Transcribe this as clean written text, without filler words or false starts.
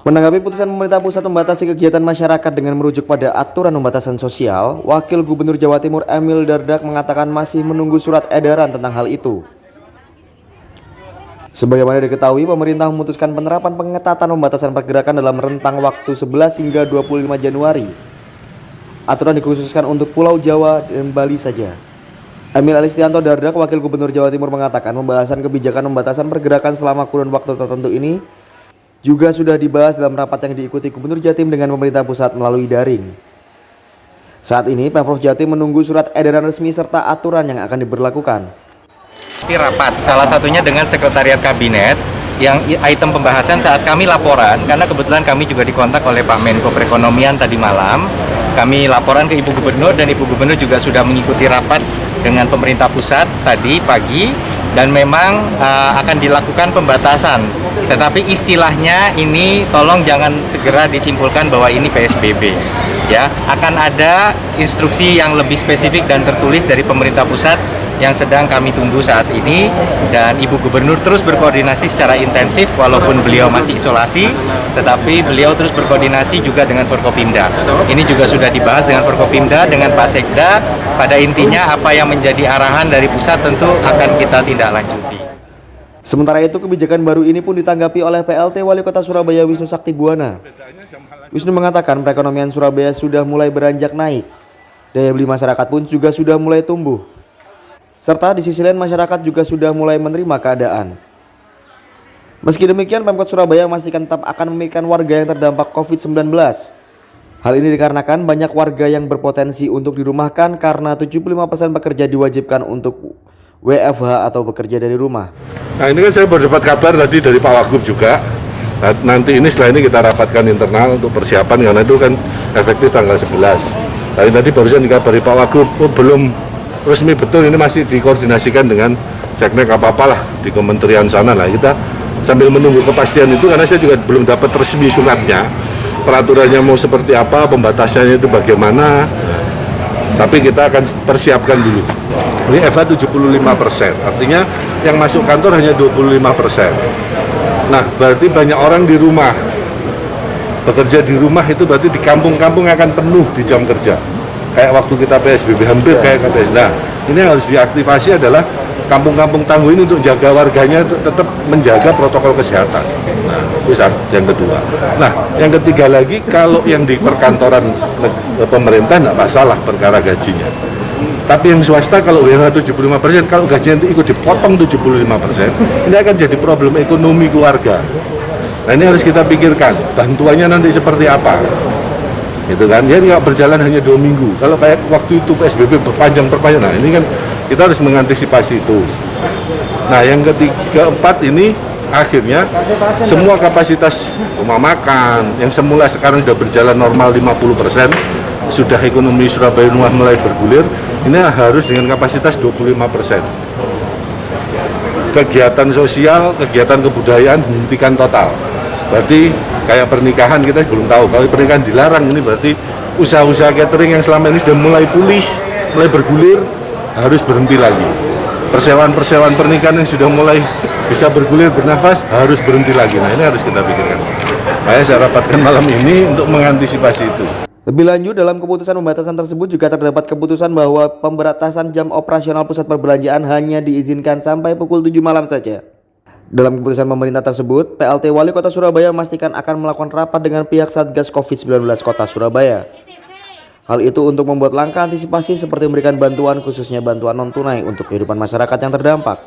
Menanggapi putusan pemerintah pusat membatasi kegiatan masyarakat dengan merujuk pada aturan pembatasan sosial, Wakil Gubernur Jawa Timur Emil Dardak mengatakan masih menunggu surat edaran tentang hal itu. Sebagaimana diketahui, pemerintah memutuskan penerapan pengetatan pembatasan pergerakan dalam rentang waktu 11 hingga 25 Januari. Aturan dikhususkan untuk Pulau Jawa dan Bali saja. Emil Alistianto Dardak, Wakil Gubernur Jawa Timur mengatakan pembahasan kebijakan pembatasan pergerakan selama kurun waktu tertentu ini juga sudah dibahas dalam rapat yang diikuti Gubernur Jatim dengan pemerintah pusat melalui daring. Saat ini Pemprov Jatim menunggu surat edaran resmi serta aturan yang akan diberlakukan. Rapat salah satunya dengan Sekretariat Kabinet yang item pembahasan saat kami laporan, karena kebetulan kami juga dikontak oleh Pak Menko Perekonomian tadi malam. Kami laporan ke Ibu Gubernur dan Ibu Gubernur juga sudah mengikuti rapat dengan pemerintah pusat tadi pagi, dan memang akan dilakukan pembatasan. Tetapi istilahnya ini tolong jangan segera disimpulkan bahwa ini PSBB. Ya, akan ada instruksi yang lebih spesifik dan tertulis dari pemerintah pusat yang sedang kami tunggu saat ini, dan Ibu Gubernur terus berkoordinasi secara intensif walaupun beliau masih isolasi, tetapi beliau terus berkoordinasi juga dengan Forkopimda. Ini juga sudah dibahas dengan Forkopimda, dengan Pak Sekda. Pada intinya apa yang menjadi arahan dari pusat tentu akan kita tindak lanjuti. Sementara itu, kebijakan baru ini pun ditanggapi oleh PLT Wali Kota Surabaya Wisnu Saktibuana. Wisnu mengatakan perekonomian Surabaya sudah mulai beranjak naik. Daya beli masyarakat pun juga sudah mulai tumbuh. Serta di sisi lain masyarakat juga sudah mulai menerima keadaan. Meski demikian, Pemkot Surabaya memastikan tetap akan memikirkan warga yang terdampak COVID-19. Hal ini dikarenakan banyak warga yang berpotensi untuk dirumahkan karena 75% pekerja diwajibkan untuk WFH atau bekerja dari rumah. Nah, ini kan saya baru dapat kabar tadi dari Pak Wagub juga. Nah, nanti ini setelah ini kita rapatkan internal untuk persiapan, karena itu kan efektif tanggal 11. Tadi barusan dikabari Pak Wagub, belum resmi betul, ini masih dikoordinasikan dengan Seknek apa-apalah di kementerian sana lah. Kita sambil menunggu kepastian itu, karena saya juga belum dapat resmi suratnya, peraturannya mau seperti apa, pembatasannya itu bagaimana. Tapi kita akan persiapkan dulu. Ini FH 75%, artinya yang masuk kantor hanya 25%. Nah, berarti banyak orang di rumah, bekerja di rumah, itu berarti di kampung-kampung akan penuh di jam kerja. Kayak waktu kita PSBB, hampir kayak PSBB. Nah, ini yang harus diaktifasi adalah kampung-kampung tangguh ini untuk jaga warganya, untuk tetap menjaga protokol kesehatan. Nah, itu yang kedua. Nah, yang ketiga lagi, kalau yang di perkantoran pemerintah tidak masalah perkara gajinya. Tapi yang swasta kalau WFH 75%, kalau gajinya itu ikut dipotong 75%, ini akan jadi problem ekonomi keluarga. Nah, ini harus kita pikirkan, bantuannya nanti seperti apa. Gitu kan, dia nggak berjalan hanya 2 minggu. Kalau kayak waktu itu PSBB berpanjang, nah ini kan kita harus mengantisipasi itu. Nah, yang keempat ini akhirnya semua kapasitas rumah makan yang semula sekarang sudah berjalan normal 50%, sudah ekonomi Surabaya mulai bergulir, ini harus dengan kapasitas 25%. Kegiatan sosial, kegiatan kebudayaan dihentikan total. Berarti kayak pernikahan kita belum tahu. Kalau pernikahan dilarang, ini berarti usaha-usaha catering yang selama ini sudah mulai pulih, mulai bergulir, harus berhenti lagi. Persewaan-persewaan pernikahan yang sudah mulai bisa bergulir, bernafas, harus berhenti lagi. Nah, ini harus kita pikirkan. Makanya saya rapatkan malam ini untuk mengantisipasi itu. Lebih lanjut, dalam keputusan pembatasan tersebut juga terdapat keputusan bahwa pemberatasan jam operasional pusat perbelanjaan hanya diizinkan sampai pukul 7 malam saja. Dalam keputusan pemerintah tersebut, PLT Wali Kota Surabaya memastikan akan melakukan rapat dengan pihak Satgas COVID-19 Kota Surabaya. Hal itu untuk membuat langkah antisipasi seperti memberikan bantuan, khususnya bantuan non-tunai untuk kehidupan masyarakat yang terdampak.